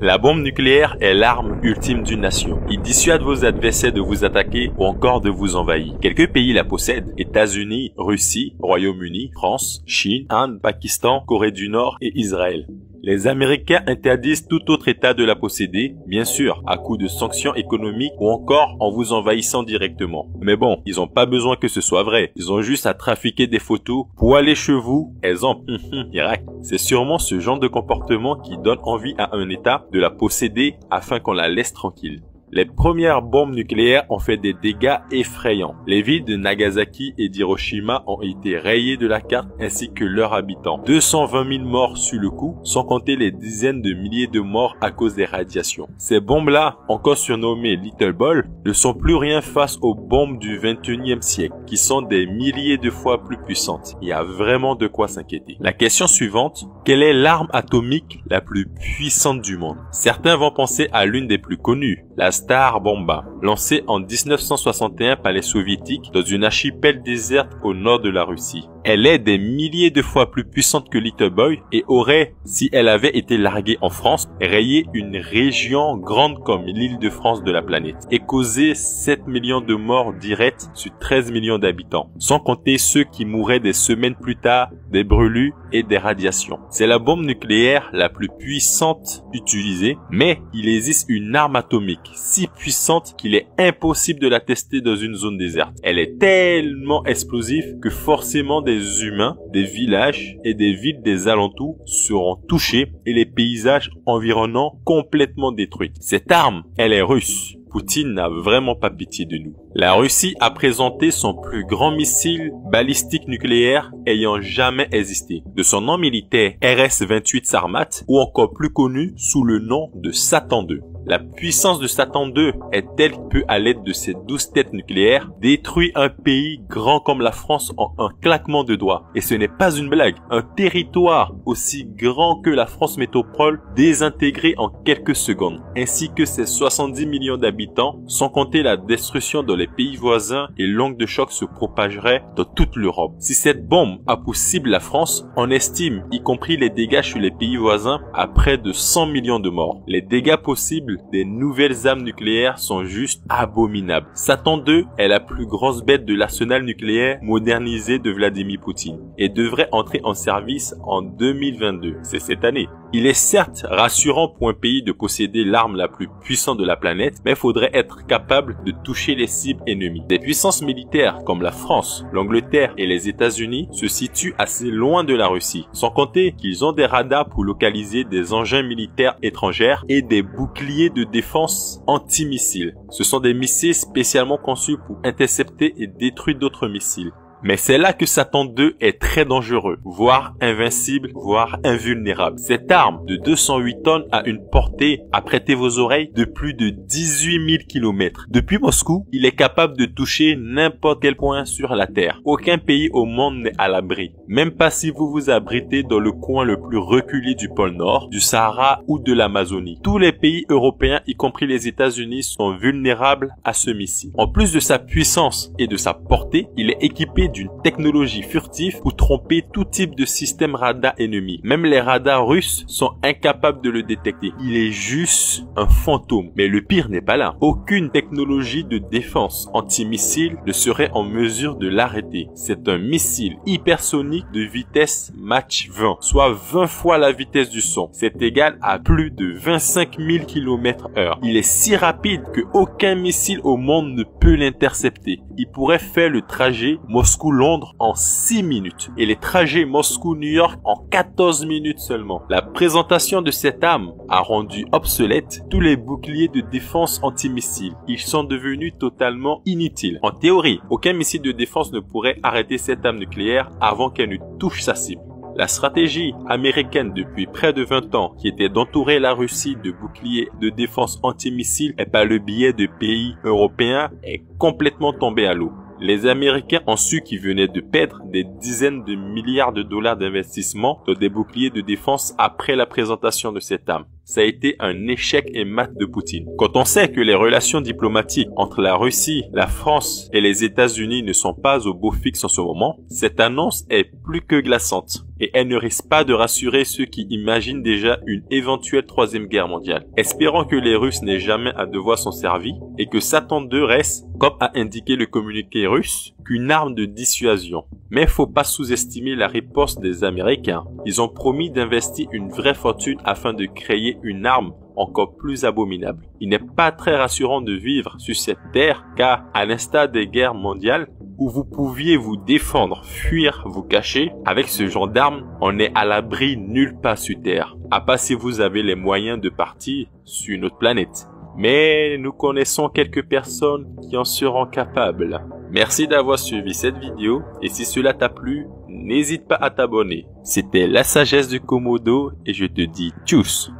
La bombe nucléaire est l'arme ultime d'une nation. Il dissuade vos adversaires de vous attaquer ou encore de vous envahir. Quelques pays la possèdent: États-Unis, Russie, Royaume-Uni, France, Chine, Inde, Pakistan, Corée du Nord et Israël. Les Américains interdisent tout autre État de la posséder, bien sûr, à coup de sanctions économiques ou encore en vous envahissant directement. Mais bon, ils n'ont pas besoin que ce soit vrai. Ils ont juste à trafiquer des photos pour aller chez vous. Exemple, Irak. C'est sûrement ce genre de comportement qui donne envie à un État de la posséder afin qu'on la laisse tranquille. Les premières bombes nucléaires ont fait des dégâts effrayants. Les villes de Nagasaki et d'Hiroshima ont été rayées de la carte ainsi que leurs habitants. 220 000 morts sur le coup, sans compter les dizaines de milliers de morts à cause des radiations. Ces bombes-là, encore surnommées Little Ball, ne sont plus rien face aux bombes du 21e siècle, qui sont des milliers de fois plus puissantes. Il y a vraiment de quoi s'inquiéter. La question suivante, quelle est l'arme atomique la plus puissante du monde? Certains vont penser à l'une des plus connues, la Star Bomba, lancée en 1961 par les soviétiques dans une archipel déserte au nord de la Russie. Elle est des milliers de fois plus puissante que Little Boy et aurait, si elle avait été larguée en France, rayé une région grande comme l'Île-de-France de la planète et causé 7 millions de morts directes sur 13 millions d'habitants, sans compter ceux qui mourraient des semaines plus tard des brûlures et des radiations. C'est la bombe nucléaire la plus puissante utilisée, mais il existe une arme atomique si puissante qu'il est impossible de la tester dans une zone déserte. Elle est tellement explosive que forcément des humains, des villages et des villes des alentours seront touchés et les paysages environnants complètement détruits. Cette arme, elle est russe. Poutine n'a vraiment pas pitié de nous. La Russie a présenté son plus grand missile balistique nucléaire ayant jamais existé, de son nom militaire RS-28 Sarmat, ou encore plus connu sous le nom de Satan II. La puissance de Satan II est telle que, à l'aide de ses 12 têtes nucléaires, détruit un pays grand comme la France en un claquement de doigts. Et ce n'est pas une blague. Un territoire aussi grand que la France métropole désintégré en quelques secondes, ainsi que ses 70 millions d'habitants, sans compter la destruction dans les pays voisins et l'onde de choc se propagerait dans toute l'Europe. Si cette bombe a pour cible la France, on estime, y compris les dégâts sur les pays voisins, à près de 100 millions de morts. Les dégâts possibles des nouvelles armes nucléaires sont juste abominables. Satan II est la plus grosse bête de l'arsenal nucléaire modernisé de Vladimir Poutine et devrait entrer en service en 2022. C'est cette année. Il est certes rassurant pour un pays de posséder l'arme la plus puissante de la planète, mais il faudrait être capable de toucher les cibles ennemies. Des puissances militaires comme la France, l'Angleterre et les États-Unis se situent assez loin de la Russie, sans compter qu'ils ont des radars pour localiser des engins militaires étrangers et des boucliers de défense antimissiles. Ce sont des missiles spécialement conçus pour intercepter et détruire d'autres missiles. Mais c'est là que Satan II est très dangereux, voire invincible, voire invulnérable. Cette arme de 208 tonnes a une portée, apprêtez vos oreilles, de plus de 18 000 km. Depuis Moscou, il est capable de toucher n'importe quel point sur la Terre. Aucun pays au monde n'est à l'abri. Même pas si vous vous abritez dans le coin le plus reculé du pôle Nord, du Sahara ou de l'Amazonie. Tous les pays européens, y compris les États-Unis, sont vulnérables à ce missile. En plus de sa puissance et de sa portée, il est équipé d'une technologie furtive pour tromper tout type de système radar ennemi. Même les radars russes sont incapables de le détecter. Il est juste un fantôme. Mais le pire n'est pas là. Aucune technologie de défense antimissile ne serait en mesure de l'arrêter. C'est un missile hypersonique de vitesse Mach 20, soit 20 fois la vitesse du son. C'est égal à plus de 25 000 km/h. Il est si rapide que aucun missile au monde ne peut l'intercepter. Il pourrait faire le trajet Moscou-Londres en 6 minutes et les trajets Moscou-New York en 14 minutes seulement. La présentation de cette arme a rendu obsolète tous les boucliers de défense antimissiles. Ils sont devenus totalement inutiles. En théorie, aucun missile de défense ne pourrait arrêter cette arme nucléaire avant qu'elle ne touche sa cible. La stratégie américaine depuis près de 20 ans, qui était d'entourer la Russie de boucliers de défense antimissiles et par le biais de pays européens, est complètement tombée à l'eau. Les Américains ont su qu'ils venaient de perdre des dizaines de milliards de dollars d'investissement dans des boucliers de défense après la présentation de cette arme. ça a été un échec et mat de Poutine. Quand on sait que les relations diplomatiques entre la Russie, la France et les États-Unis ne sont pas au beau fixe en ce moment, cette annonce est plus que glaçante. Et elle ne risque pas de rassurer ceux qui imaginent déjà une éventuelle troisième guerre mondiale. Espérons que les Russes n'aient jamais à devoir s'en servir et que Satan II reste, comme a indiqué le communiqué russe, qu'une arme de dissuasion. Mais faut pas sous-estimer la riposte des Américains. Ils ont promis d'investir une vraie fortune afin de créer une arme encore plus abominable. Il n'est pas très rassurant de vivre sur cette terre car, à l'instar des guerres mondiales, où vous pouviez vous défendre, fuir, vous cacher, avec ce genre d'armes, on n'est à l'abri nulle part sur Terre, à part si vous avez les moyens de partir sur une autre planète. Mais nous connaissons quelques personnes qui en seront capables. Merci d'avoir suivi cette vidéo et si cela t'a plu, n'hésite pas à t'abonner. C'était la sagesse du Komodo et je te dis tchuss.